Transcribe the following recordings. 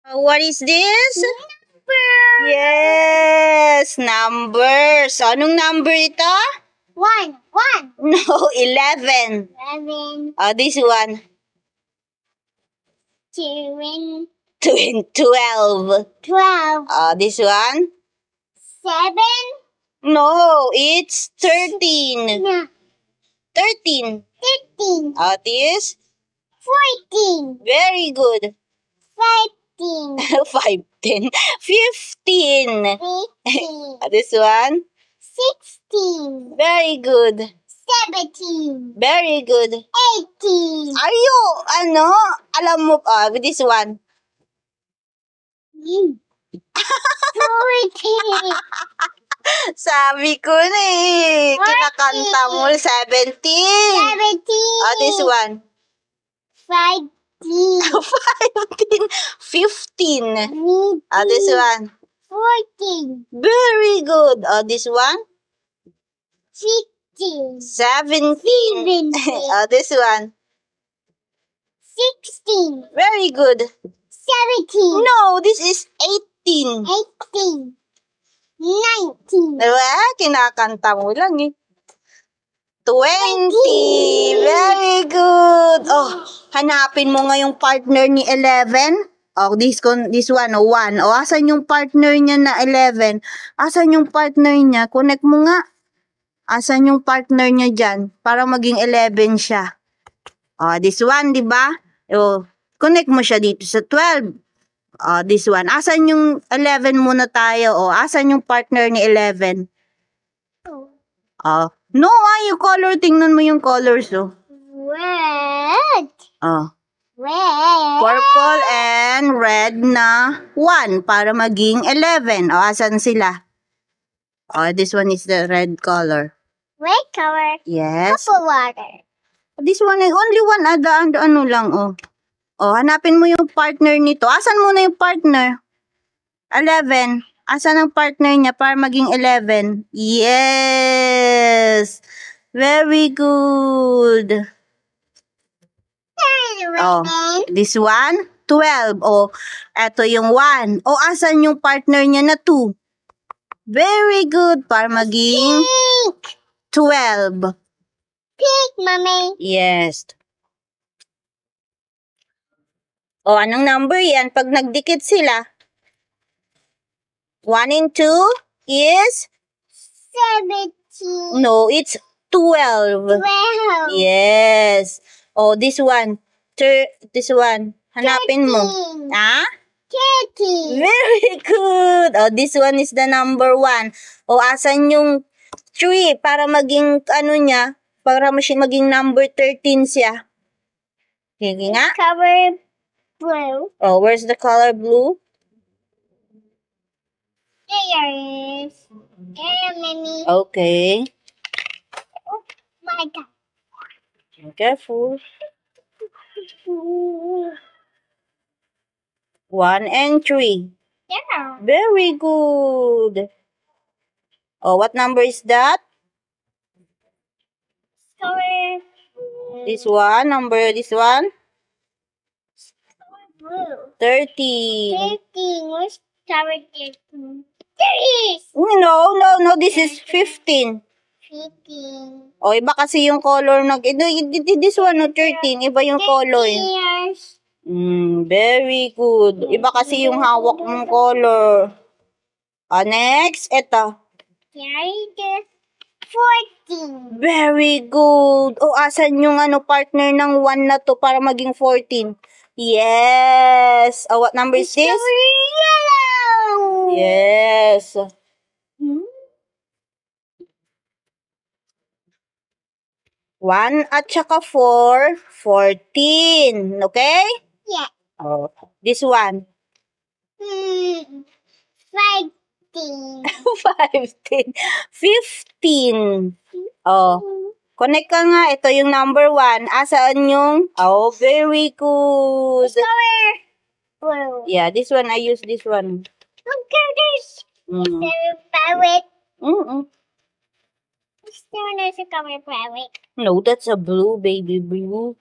What is this? Number. Yes, numbers. Anong number ito? 1. No, 11. 11. Oh, this one. 2. 12. 12. Oh, this one. 7. No, it's 13. No. 13. 13. Oh, this. 14. Very good. 15. 15. 15. 15. This one. 16. Very good. 17. Very good. 18. Alam mo, with this one. 14. Sabi ko na eh. Kinakanta mo, 17. 17. Oh, this one. 15. 15. Oh, this one. 14. Very good. Oh, this one. 15. 17. Oh, this one. 16. Very good. 17. No, this is 18. 18. 19. Diba? Kinakanta mo lang eh. 20. Very good. Oh, hanapin mo nga yung partner ni 11. Oh, this one, 1. Oh, asan yung partner niya na 11? Asan yung partner niya? Connect mo nga. Asan yung partner niya dyan? Para maging 11 siya. Oh, this one, di ba? Oh, connect mo siya dito sa 12. Oh, this one. Asan yung 11 muna tayo? Oh, asan yung partner ni 11? Oh. No, yung color. Tingnan mo yung colors, oh. Red. Oh. Red. Purple and red na 1 para maging 11. Oh, asan sila? Oh, this one is the red color. Red color. Yes. Purple water. This one is only one. Ano lang, oh. Oh, hanapin mo yung partner nito. Asan muna yung partner? 11. Asan ang partner niya para maging 11? Yes! Very good. Oh, this one? 12. Oh, eto yung 1. Oh, asan yung partner niya na 2? Very good. Para maging Pink. 12. Pink, mommy. Yes. Oh, anong number yan? Pag nagdikit sila. 1 and 2 is? 17. No, it's 12. 12. Yes. Oh, this one. This one. Hanapin mo. 13. Ah? 30. Very good. Oh, this one is the number 1. Oh, asan yung 3 para maging niya? Para maging number 13 siya. Sige nga. Color blue. Oh, where's the color blue? There is. There, mommy. Okay. Oh my God. Careful. 1 and 3. Yeah. Very good. Oh, what number is that? Color This one, this one? blue. 13. 13. What's color 13? There is. No, this is 15. 15. Oh, iba kasi yung color this one, 13. Iba yung color. Years. Very good. Iba kasi yung hawak mong color. Next, ito. There is 14. Very good. Oh, asan yung partner ng 1 na to para maging 14? Yes. Oh, what number is this? Yellow. Yes. One at saka 4, 14. Okay? Yeah. Oh, this one. 15. 15. 15. Oh, connect ka nga. Ito yung number 1. Asaan yung? Oh, very good. Color blue. Yeah, this one. I use this one. Look at this. Mm. Violet. This one is a color violet. No, that's a blue, baby blue.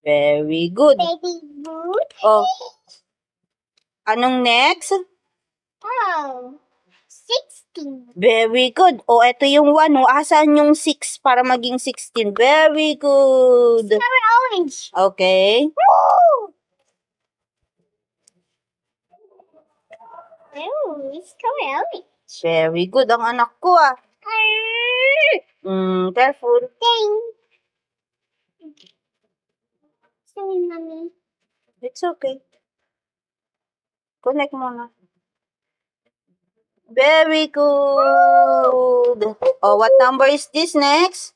Very good. Baby boot. Oh, anong next? Oh, 16. Very good. Oh, ito yung 1. Oh, asan yung 6 para maging 16? Very good. Color orange. Okay. Woo! Oh, it's color orange. Very good ang anak ko ah. Careful. Ding. Sorry, mommy. It's okay. Connect muna. Very good. Oh, what number is this next?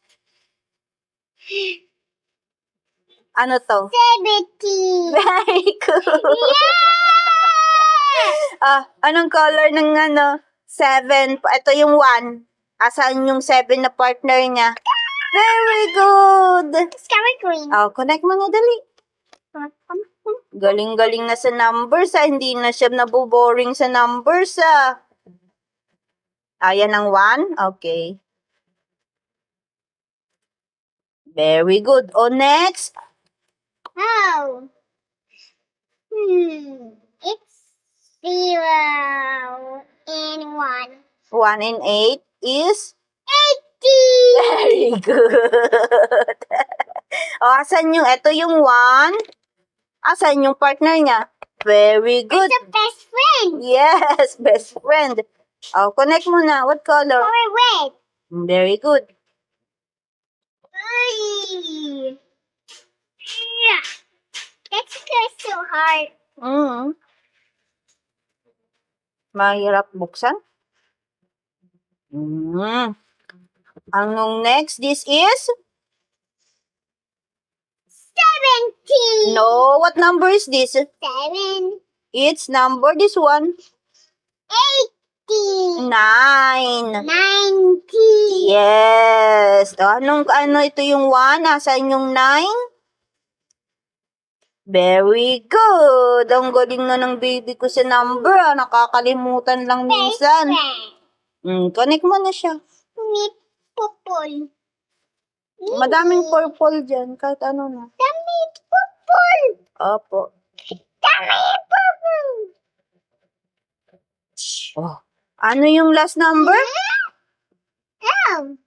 Ano to? 17. Very good. Yeah! Anong color ng 7? Ito yung 1. Asan yung 7 na partner niya? Very good. It's color green. Oh, connect mo na dali. Galing-galing na sa numbers Hindi na siya naboboring sa numbers Ayan ang 1. Okay. Very good. Oh, next. Oh. It's 0 and 1. 1 and 8 is? 80. Very good. Asan yung, ito yung 1. Asan yung partner niya? Very good. It's a best friend. Yes, best friend. Connect mo na. What color? Color red. Very good. Yeah. That's so hard. Mahirap buksan. Anong next? This is? 17. No, what number is this? 7. It's number, this one. 80. 9. 90. Yes. Ano ito yung 1? Asan yung 9? Very good. Ang galing na ng baby ko sa number. Nakakalimutan lang minsan. Connect mo na siya. May purple. Madaming purple dyan. Kahit ano na. Dami purple. Opo. Dami purple. Oh. Ano yung last number? Oh.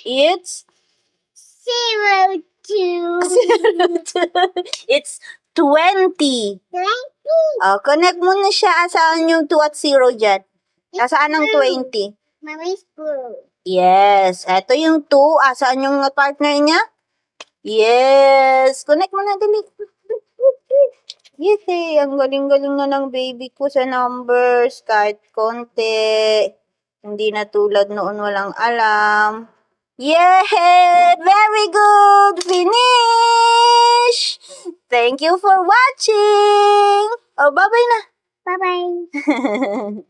It's? 02. It's 20. 20. Connect mo na siya. Asaan yung 2 at 0 dyan? Asaan ang 20? Mommy's blue. Yes. Ito yung 2. Asaan yung partner niya? Yes. Connect mo na dali. Yes ang galing-galing na ng baby ko sa numbers. Kahit konti. Hindi na tulad noon walang alam. Yay! Very good! Finish! Thank you for watching! Oh, bye-bye na. Bye-bye.